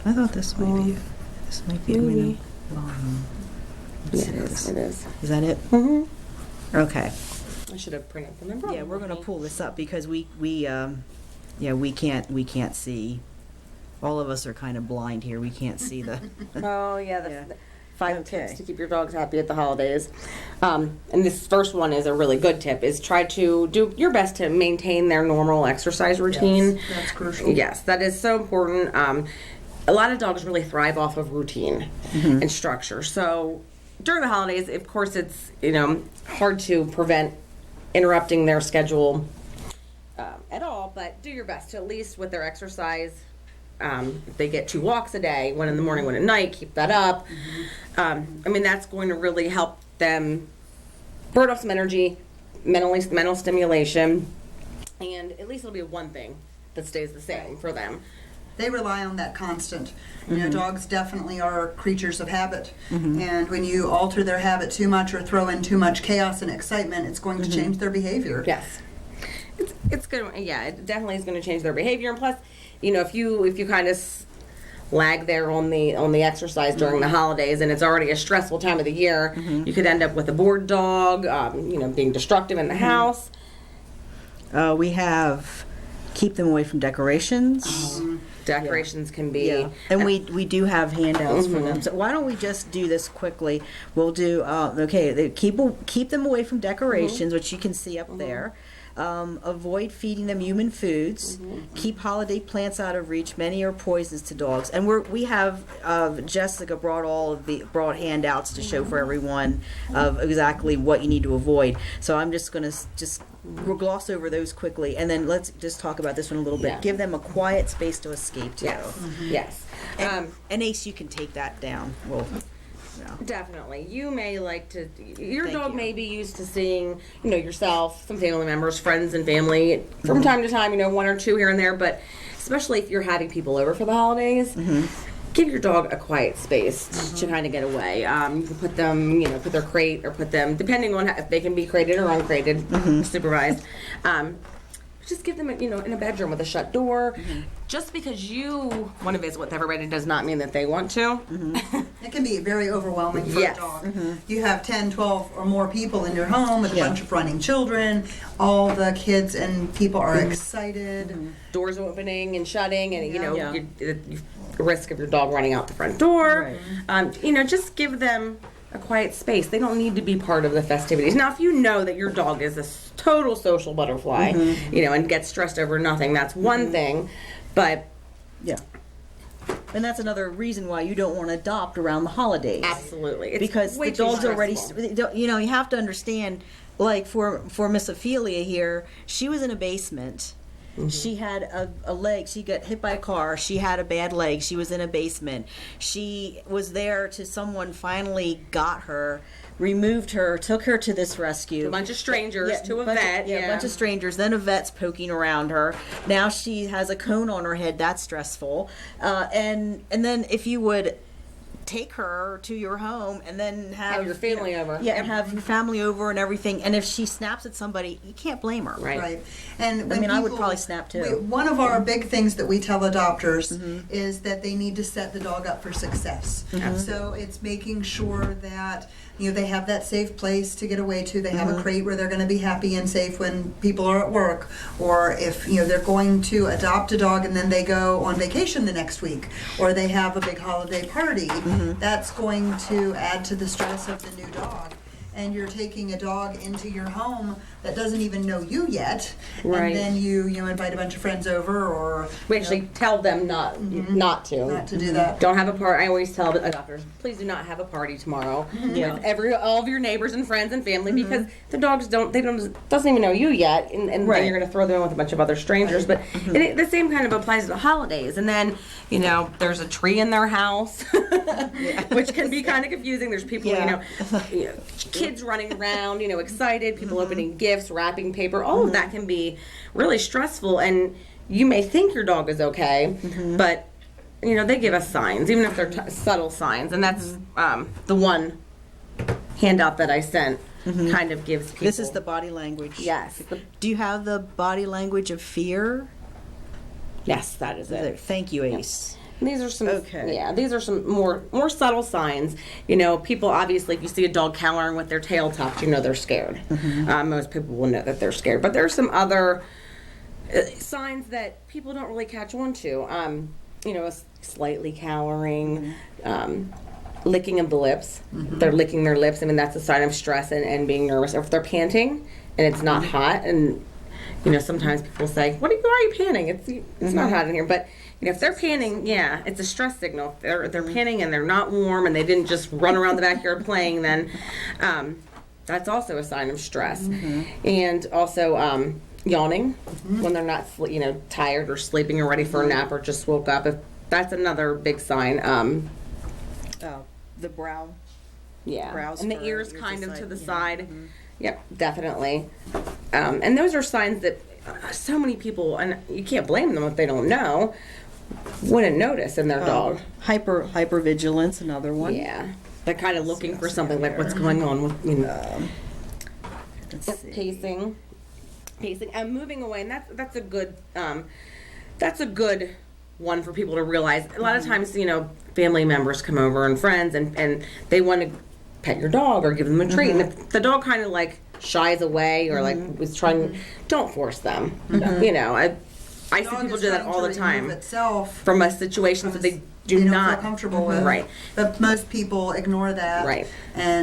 I thought this might be. This might be. Maybe. Let's Yeah, see it this. is. It is. Is that it? Mm-hmm. Okay. I should have printed them. In Yeah, we're gonna pull this up because we can't see. All of us are kind of blind here. We can't see the. Oh yeah, Yeah. 5 tips tips to keep your dogs happy at the holidays. And this first one is a really good tip, is try to do your best to maintain their normal exercise routine. Yes, that's crucial. Yes, that is so important. A lot of dogs really thrive off of routine and structure. So during the holidays, of course, it's hard to prevent interrupting their schedule at all, but do your best to, at least with their exercise. If they get 2 walks a day, one in the morning, one at night, keep that up. That's going to really help them burn off some energy, mental stimulation, and at least it'll be one thing that stays the same for them. They rely on that constant. Dogs definitely are creatures of habit. And when you alter their habit too much or throw in too much chaos and excitement, it's going to change their behavior. Yes. It's good. Yeah, it definitely is going to change their behavior. And plus, if you kind of lag there on the exercise during the holidays, and it's already a stressful time of the year, you could end up with a bored dog, being destructive in the house. We have keep them away from decorations. Decorations can be, and we do have handouts for them. So why don't we just do this quickly? We'll do keep them away from decorations, which you can see up there. Avoid feeding them human foods. Keep holiday plants out of reach. Many are poisons to dogs. And we have Jessica brought handouts to show for everyone of exactly what you need to avoid. So I'm just going to we'll gloss over those quickly, and then let's just talk about this one a little bit. Yeah. Give them a quiet space to escape to. Yes. And Ace, you can take that down. Definitely. You may like to, your dog you. may be used to seeing, yourself, some family members, friends and family from time to time, 1 or 2 here and there, but especially if you're having people over for the holidays, give your dog a quiet space to kind of get away. You can put them, put their crate or put them, depending on if they can be crated or uncrated, supervised. Just give them, in a bedroom with a shut door. Just because you want to visit with everybody does not mean that they want to. It can be very overwhelming for Yes. a dog. You have 10, 12 or more people in your home with a bunch of running children. All the kids and people are excited. Doors opening and shutting, and you risk of your dog running out the front door. Just give them a quiet space. They don't need to be part of the festivities. Now, if you know that your dog is a total social butterfly, and gets stressed over nothing, that's one thing. But and that's another reason why you don't want to adopt around the holidays. Absolutely, it's because way the too dog's already. stressful. You have to understand. Like for Miss Ophelia here, she was in a basement. She had a leg. She got hit by a car. She had a bad leg. She was in a basement. She was there till someone finally got her, removed her, took her to this rescue. A bunch of strangers to a vet. A bunch of strangers. Then a vet's poking around her. Now she has a cone on her head. That's stressful. And then if you would take her to your home and then have your family over. Yeah, and have your family over and everything. And if she snaps at somebody, you can't blame her. Right. And I would probably snap too. One of our big things that we tell adopters is that they need to set the dog up for success. So it's making sure that they have that safe place to get away to. They have a crate where they're going to be happy and safe when people are at work. Or if they're going to adopt a dog and then they go on vacation the next week, or they have a big holiday party, that's going to add to the stress of the new dog. And you're taking a dog into your home that doesn't even know you yet, Right. and then you invite a bunch of friends over, or We actually tell them not to. not to do that. Don't have a party. I always tell the adopters, please do not have a party tomorrow with all of your neighbors and friends and family, because the dogs doesn't even know you yet, and then you're going to throw them in with a bunch of other strangers. But the same kind of applies to the holidays. And then there's a tree in their house, which can be kind of confusing. There's people, kids running around, excited, people opening gifts, wrapping paper. All of that can be really stressful, and you may think your dog is okay, but they give us signs, even if they're subtle signs, and that's the one handout that I sent kind of gives people. This is the body language. Yes. Do you have the body language of fear? Yes, that is it. Thank you, Ace. These are some these are some more subtle signs. People obviously, if you see a dog cowering with their tail tucked, they're scared. Most people will know that they're scared, but there are some other signs that people don't really catch on to. Slightly cowering, licking of the lips. They're licking their lips. I mean, that's a sign of stress and being nervous. Or if they're panting and it's not hot, and sometimes people say, why are you panting? It's not hot in here. But if they're panting, yeah, it's a stress signal. If they're panting and they're not warm and they didn't just run around the backyard playing, then that's also a sign of stress. And also yawning when they're not tired or sleeping or ready for a nap or just woke up. That's another big sign. The brow. Yeah, Brows and the for ears ears kind of aside, to the yeah. side. Yep, definitely. And those are signs that so many people, and you can't blame them if they don't know, wouldn't notice in their dog. Hypervigilance, another one. Yeah, they're kind of looking for something like what's going on with Let's see. pacing, and moving away, and that's a good one for people to realize. A lot of times, family members come over and friends, and they want to pet your dog or give them a treat, and if the dog kind of like shies away or like is trying, don't force them. I see people do that all the time Itself from a situation that they do don't not feel comfortable with. Right. But most people ignore that. Right.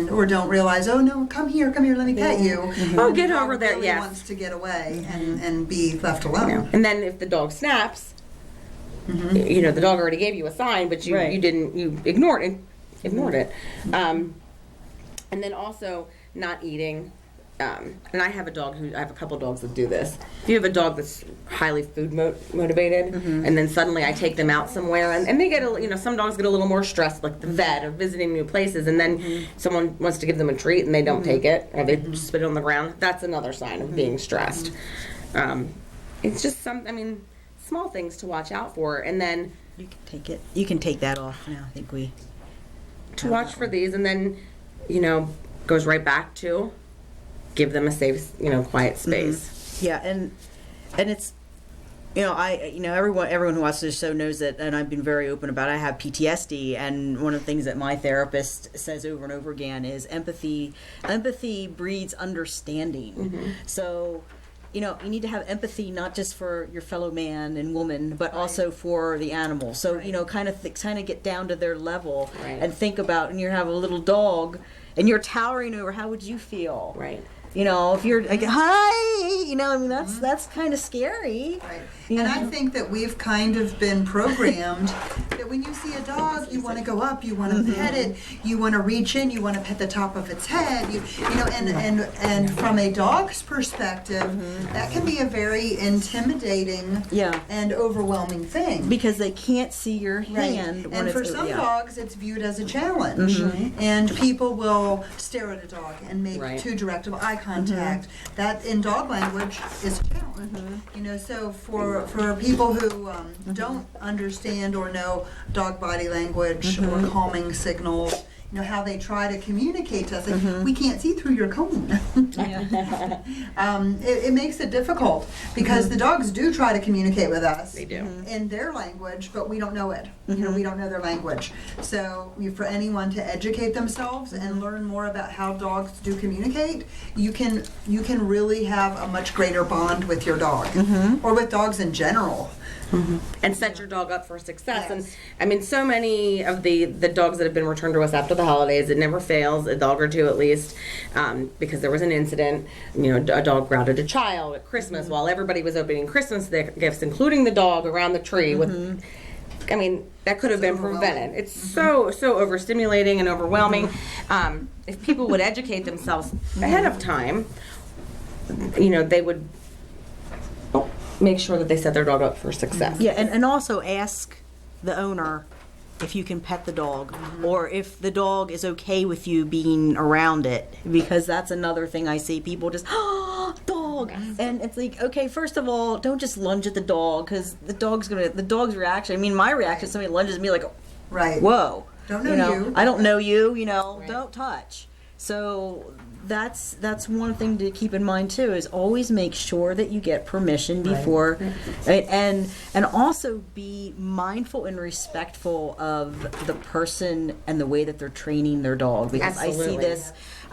Or don't realize, oh no, come here, let me pet you. Oh, get The dog over there, really yes. wants to get away and be left alone. And then if the dog snaps, the dog already gave you a sign, but you ignored it. And then also not eating. And I have a couple dogs that do this. If you have a dog that's highly food motivated, and then suddenly I take them out somewhere, and they get some dogs get a little more stressed, like the vet or visiting new places, and then someone wants to give them a treat and they don't take it, or they just spit it on the ground. That's another sign of being stressed. It's just small things to watch out for, and then You can take it. You can take that off now. I think we. to watch for these, and then goes right back to give them a safe, quiet space. Yeah, and it's everyone who watches this show knows that, and I've been very open about it. I have PTSD, and one of the things that my therapist says over and over again is empathy breeds understanding. So you need to have empathy not just for your fellow man and woman, but also for the animal. So kind of get down to their level and think about, and you have a little dog and you're towering over, how would you feel? Right. If you're like, hi, that's kind of scary. Right. And I think that we've kind of been programmed that when you see a dog, you want to go up, you want to pet it, you want to reach in, you want to pet the top of its head, and from a dog's perspective, that can be a very intimidating and overwhelming thing. Because they can't see your hand. Right. And for some dogs, it's viewed as a challenge. And people will stare at a dog and make too direct of eye contact. That in dog language is a challenge. So for people who don't understand or know dog body language or calming signals, how they try to communicate to us. Like, we can't see through your cone. It makes it difficult because the dogs do try to communicate with us. They do. In their language, but we don't know it. We don't know their language. So for anyone to educate themselves and learn more about how dogs do communicate, you can really have a much greater bond with your dog or with dogs in general. And set your dog up for success. Yes. And so many of the dogs that have been returned to us after the holidays, it never fails, a dog or two at least, because there was an incident. A dog grounded a child at Christmas while everybody was opening Christmas gifts, including the dog around the tree. That could have been prevented. It's so overstimulating and overwhelming. If people would educate themselves ahead of time, they would make sure that they set their dog up for success. Yeah, and also ask the owner if you can pet the dog or if the dog is okay with you being around it, because that's another thing I see. People just, dog. And it's like, okay, first of all, don't just lunge at the dog, because the dog's reaction, my reaction, somebody lunges at me like, whoa. Don't know you. I don't know you, don't touch. So that's one thing to keep in mind too, is always make sure that you get permission before, and also be mindful and respectful of the person and the way that they're training their dog, because Absolutely.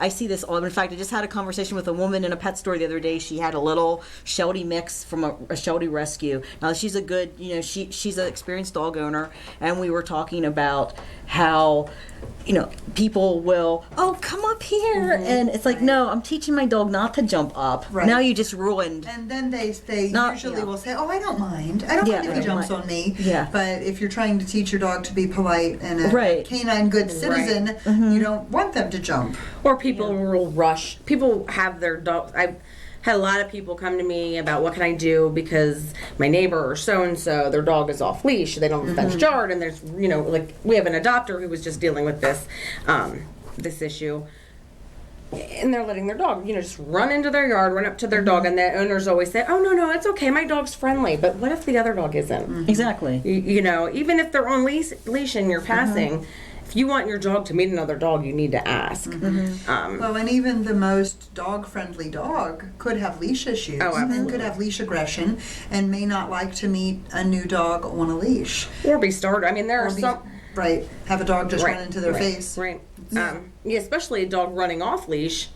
I see this all. In fact, I just had a conversation with a woman in a pet store the other day. She had a little Sheltie mix from a Sheltie rescue. Now she's a good, she's an experienced dog owner, and we were talking about how people will, oh, come up here. And it's like, no, I'm teaching my dog not to jump up. Right. Now you just ruined. And then they Not- usually yeah. will say, oh, I don't mind. I don't Yeah, mind if he right. jumps on me. Yeah. But if you're trying to teach your dog to be polite and a Right. canine good citizen, you don't want them to jump. Or people will rush. People have their dogs. I've had a lot of people come to me about what can I do because my neighbor or so and so, their dog is off leash. They don't have a fenced yard, and there's like we have an adopter who was just dealing with this issue. And they're letting their dog, just run into their yard, run up to their dog, and the owners always say, "Oh no, it's okay, my dog's friendly." But what if the other dog isn't? Exactly. Even if they're on leash and you're passing, if you want your dog to meet another dog, you need to ask. Well, and even the most dog-friendly dog could have leash issues Oh, and absolutely. could have leash aggression and may not like to meet a new dog on a leash. Or be startled. I mean, there are Or be- some. Right, have a dog just run into their right, face. Right. Yeah, especially a dog running off leash.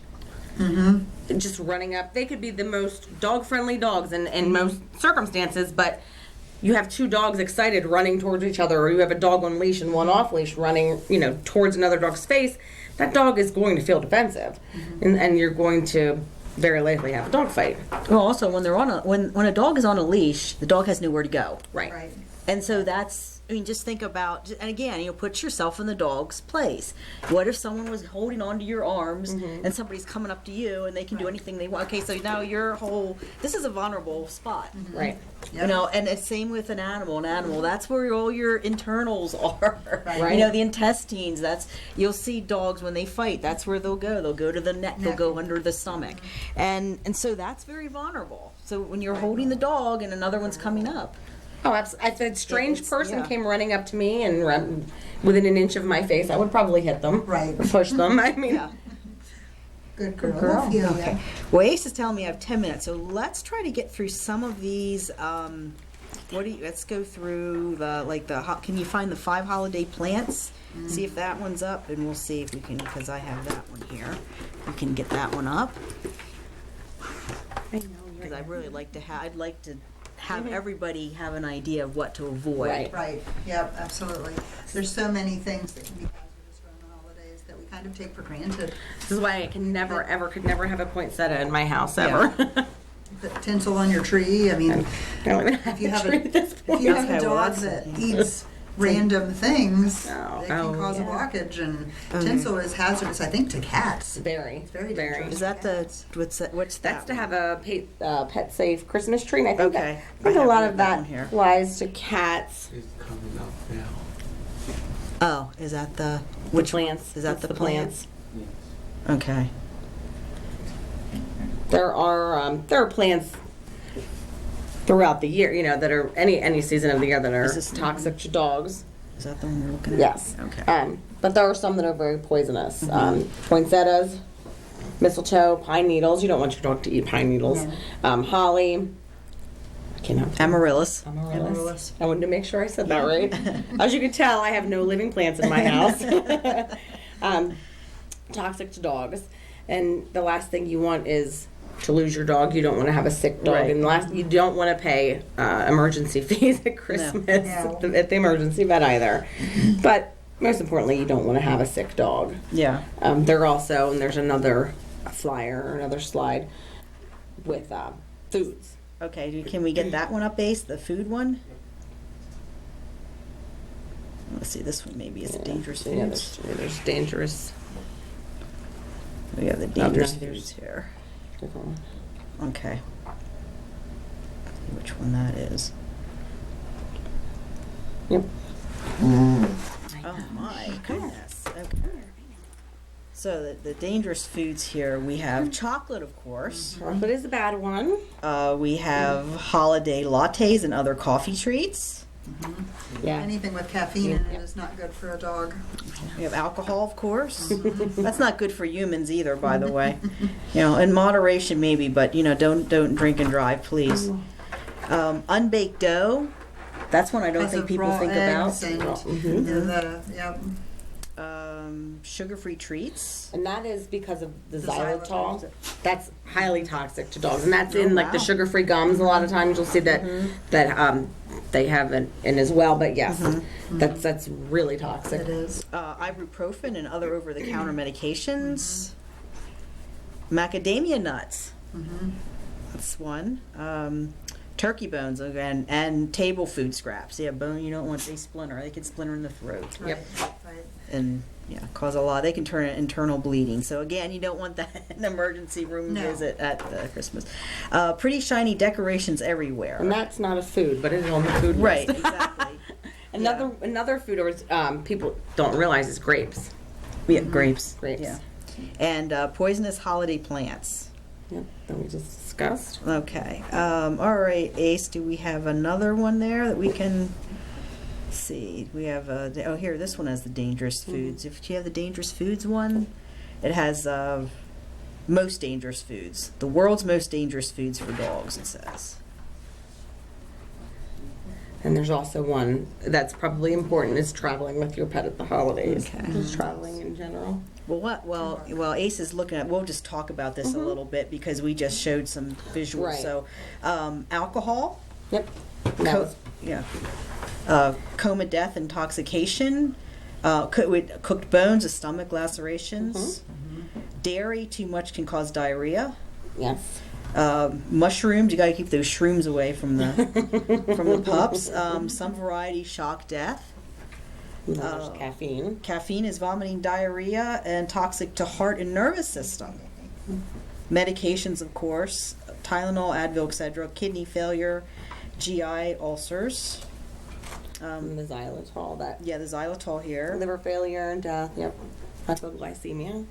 Just running up. They could be the most dog-friendly dogs in most circumstances, but you have two dogs excited running towards each other, or you have a dog on leash and one off leash running, towards another dog's face. That dog is going to feel defensive, and you're going to very likely have a dog fight. Well, also when they're when a dog is on a leash, the dog has nowhere to go. Right. Right. And so just think about, and again, put yourself in the dog's place. What if someone was holding onto your arms and somebody's coming up to you and they can do anything they want? Okay, so now this is a vulnerable spot. Right. And it's same with an animal. That's where all your internals are. Right. The intestines, you'll see dogs when they fight, that's where they'll go. They'll go to the neck, they'll go under the stomach. And so that's very vulnerable. So when you're holding the dog and another one's coming up. Oh, absolutely. If a strange person yeah. came running up to me and ran within an inch of my face, I would probably hit them. Right. Or push them. I mean, Good girl. Okay. Well, Ace is telling me I have 10 minutes, so let's try to get through some of these. Let's go through can you find the 5 holiday plants? See if that one's up, and we'll see if we can, because I have that one here. We can get that one up. Because I'd like to have everybody have an idea of what to avoid. Right. Right, yep, absolutely. There's so many things that can be hazardous around the holidays that we kind of take for granted. this is why I could never have a poinsettia in my house ever. Put tinsel on your tree, I mean, I don't even have if you a have tree at this if point. you have Okay, a well, dog that's- that eats random things, Oh, it can cause a blockage, and tinsel is hazardous, I think, to cats. Very, Very dangerous. Is that what's that? That's to have a pet safe Christmas tree, and I think Okay. I think I a have lot of that that one here. applies to cats. It's coming up now. Oh, is that the Which plants? Is that That's the plants? Okay. There are plants throughout the year, that are any season of the year that are Is this- toxic to dogs. Is that the one we're looking at? Yes. Okay. But there are some that are very poisonous. Poinsettias, mistletoe, pine needles. You don't want your dog to eat pine needles. Holly. I cannot. Amaryllis. Amaryllis. I wanted to make sure I said that right. As you can tell, I have no living plants in my house. Toxic to dogs. And the last thing you want is to lose your dog. You don't want to have a sick dog. Right. And you don't want to pay emergency fees at Christmas No. at the emergency vet either. But most importantly, you don't want to have a sick dog. Yeah. There's another flyer, another slide with foods. Okay. Can we get that one up, Ace? The food one. Let's see. This one maybe is dangerous Yeah, foods. there's dangerous. We have the dangerous no, foods here. different one. Okay. See which one that is. Yep. Oh my goodness. Okay. So the dangerous foods here, we have chocolate, of course. Chocolate is a bad one. We have holiday lattes and other coffee treats. Yeah. Anything with caffeine in it is not good for a dog. We have alcohol, of course. That's not good for humans either, by the way. In moderation maybe, but don't drink and drive, please. Unbaked dough. That's one I don't Because think of people raw think eggs about. and, yep. Sugar-free treats. And that is because of the xylitol. xylitol. That's highly toxic to dogs, and that's in like the wow. sugar-free gums. A lot of times you'll see that they have it in as well. But yes, that's really toxic. It is. Ibuprofen and other over-the-counter medications. Macadamia nuts. That's one. Turkey bones again, and table food scraps. Yeah, bone you don't want they splinter. They can splinter in the throat. Yep. Right. And cause a lot. They can turn internal bleeding. So again, you don't want that an emergency room No. visit at Christmas. Pretty shiny decorations everywhere. And that's not a food, but it is on the food Right, list. exactly. Another food people don't realize is grapes. Yeah, grapes. Grapes. Yeah. And poisonous holiday plants. Yep, that we just discussed. Okay. All right, Ace, do we have another one there that we can see? We have, here, this one has the dangerous foods. If you have the dangerous foods one, it has most dangerous foods. The world's most dangerous foods for dogs, it says. And there's also one that's probably important is traveling with your pet at the holidays. Okay. Just traveling in general. Well, Ace is looking at, we'll just talk about this a little bit because we just showed some visuals. Right. So, alcohol, Yep. That was- coma, death, intoxication, cooked bones, stomach lacerations, dairy, too much can cause diarrhea. yes. Mushrooms, you got to keep those shrooms away from the pups. Some variety, shock, death. There's caffeine. Caffeine is vomiting, diarrhea, and toxic to heart and nervous system. Medications, of course, Tylenol, Advil, etc. Kidney failure, GI ulcers. And the xylitol, that Yeah, the xylitol here. liver failure and death. Yep. Hypoglycemia.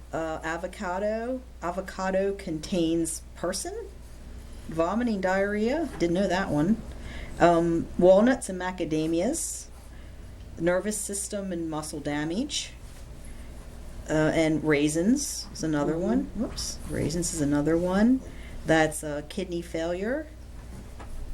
Avocado contains person. Vomiting, diarrhea. Didn't know that one. Walnuts and macadamias. Nervous system and muscle damage. And raisins is another one. Whoops. Raisins is another one. That's kidney failure.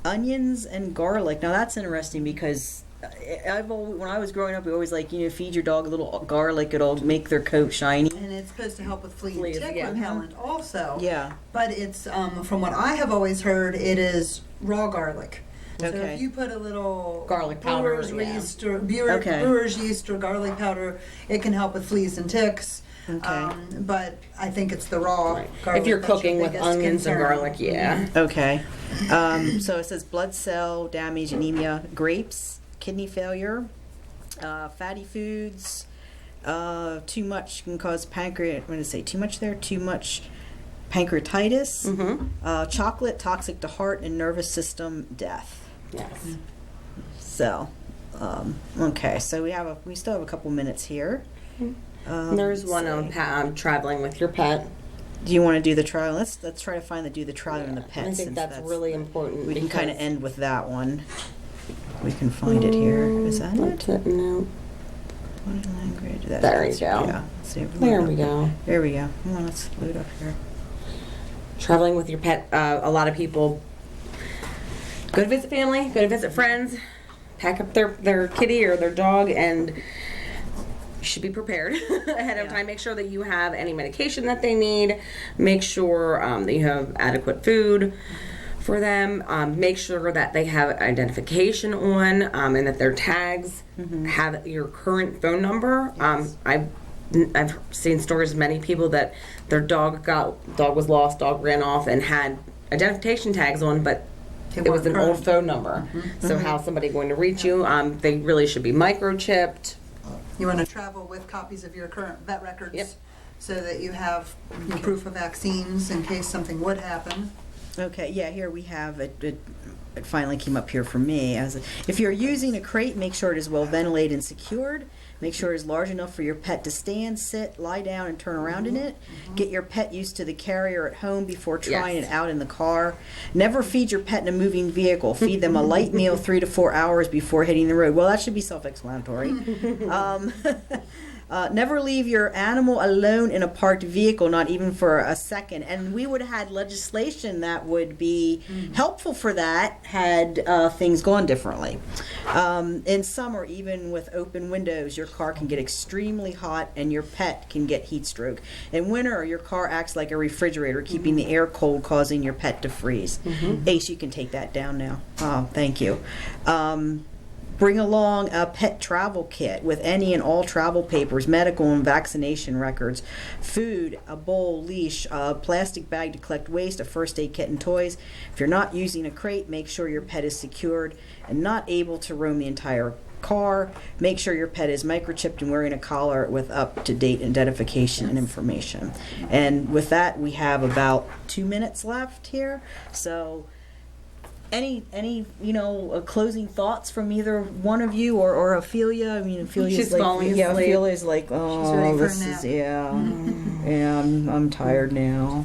Onions and garlic. Now that's interesting because when I was growing up, we always feed your dog a little garlic. It'll make their coat shiny. And it's supposed to help with flea and Fleas, tick yeah. repellent also. Yeah. But it's, from what I have always heard, it is raw garlic. So Okay. if you put a little Garlic powder, brewer's yeah. yeast or Okay. brewer's yeast or garlic powder, it can help with fleas and ticks. Okay. But I think it's the raw Right. garlic. If you're that's your cooking with biggest onions and concern. garlic, yeah. Okay. So it says blood cell damage, anemia, grapes, kidney failure, fatty foods, too much can cause pancreas. What did it say? Too much there? Too much pancreatitis. Chocolate, toxic to heart and nervous system, death. Yes. So, okay. So we still have a couple minutes here. There's one on traveling with your pet. Do you want to do the trial? Let's try to find do the trial and the pet. I think since that's really important. We can kind of because- end with that one. We can find it here. Is that it? That's it, no. Body language. There you go. Yeah. Let's see if There we go. There we go. Come on, let's load up here. Traveling with your pet, a lot of people go to visit family, go to visit friends, pack up their kitty or their dog, and you should be prepared ahead of time. Make sure that you have any medication that they need. Make sure that you have adequate food for them. Make sure that they have identification on and that their tags have your current phone number. I've seen stories of many people that their dog was lost, dog ran off, and had identification tags on, but it was an weren't old current. phone number. So how's somebody going to reach you? They really should be microchipped. You want to travel with copies of your current vet records. Yep. So that you have your proof of vaccines in case something would happen. Okay. Yeah. Here we have it. It finally came up here for me. If you're using a crate, make sure it is well ventilated and secured. Make sure it is large enough for your pet to stand, sit, lie down, and turn around in it. Get your pet used to the carrier at home before trying Yes. it out in the car. Never feed your pet in a moving vehicle. Feed them a light meal 3 to 4 hours before hitting the road. Well, that should be self-explanatory. Never leave your animal alone in a parked vehicle, not even for a second. And we would have had legislation that would be helpful for that had things gone differently. In summer, even with open windows, your car can get extremely hot and your pet can get heat stroke. In winter, your car acts like a refrigerator, keeping the air cold, causing your pet to freeze. Ace, you can take that down now. Oh, thank you. Bring along a pet travel kit with any and all travel papers, medical and vaccination records, food, a bowl, leash, a plastic bag to collect waste, a first aid kit, and toys. If you're not using a crate, make sure your pet is secured and not able to roam the entire car. Make sure your pet is microchipped and wearing a collar with up-to-date identification and information. And with that, we have about 2 minutes left here. So any closing thoughts from either one of you or Ophelia? I mean, Ophelia's She's like, falling yeah, asleep. Ophelia's like, oh, She's ready for a this nap. is, yeah, I'm tired now.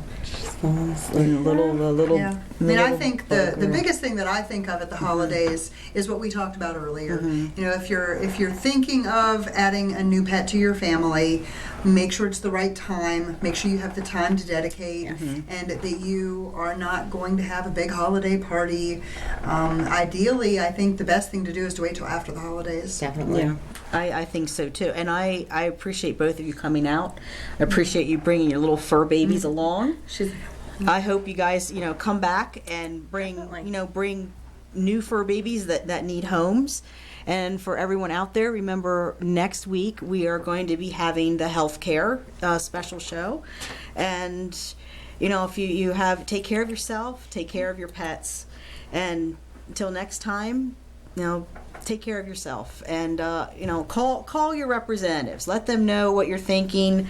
And the little. Yeah. I mean, I think the biggest thing that I think of at the holidays is what we talked about earlier. You know, if you're thinking of adding a new pet to your family, make sure it's the right time. Make sure you have the time to dedicate, and that you are not going to have a big holiday party. Ideally, I think the best thing to do is to wait till after the holidays. Definitely. Yeah, I think so too. And I appreciate both of you coming out. I appreciate you bringing your little fur babies along. I hope you guys, come back and bring, bring new fur babies that need homes. And for everyone out there, remember next week we are going to be having the healthcare special show. And, if you have, take care of yourself, take care of your pets. And until next time, take care of yourself. And, call your representatives. Let them know what you're thinking.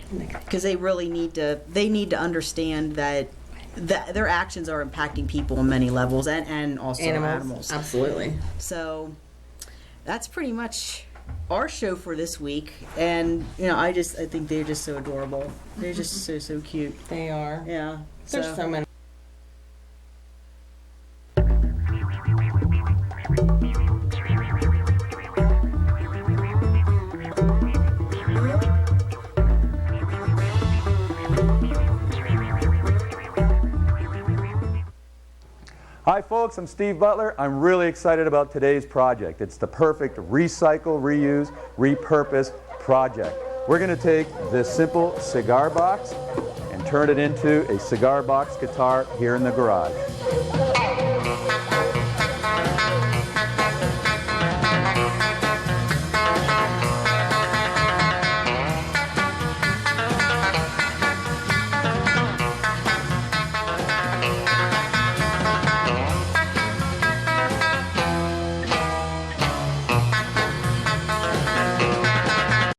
Because they really need to understand that their actions are impacting people on many levels and also animals. Absolutely. So that's pretty much our show for this week. And I think they're just so adorable. They're just so cute. They are. Yeah. There's so many. Hi folks, I'm Steve Butler. I'm really excited about today's project. It's the perfect recycle, reuse, repurpose project. We're going to take this simple cigar box and turn it into a cigar box guitar here in the garage.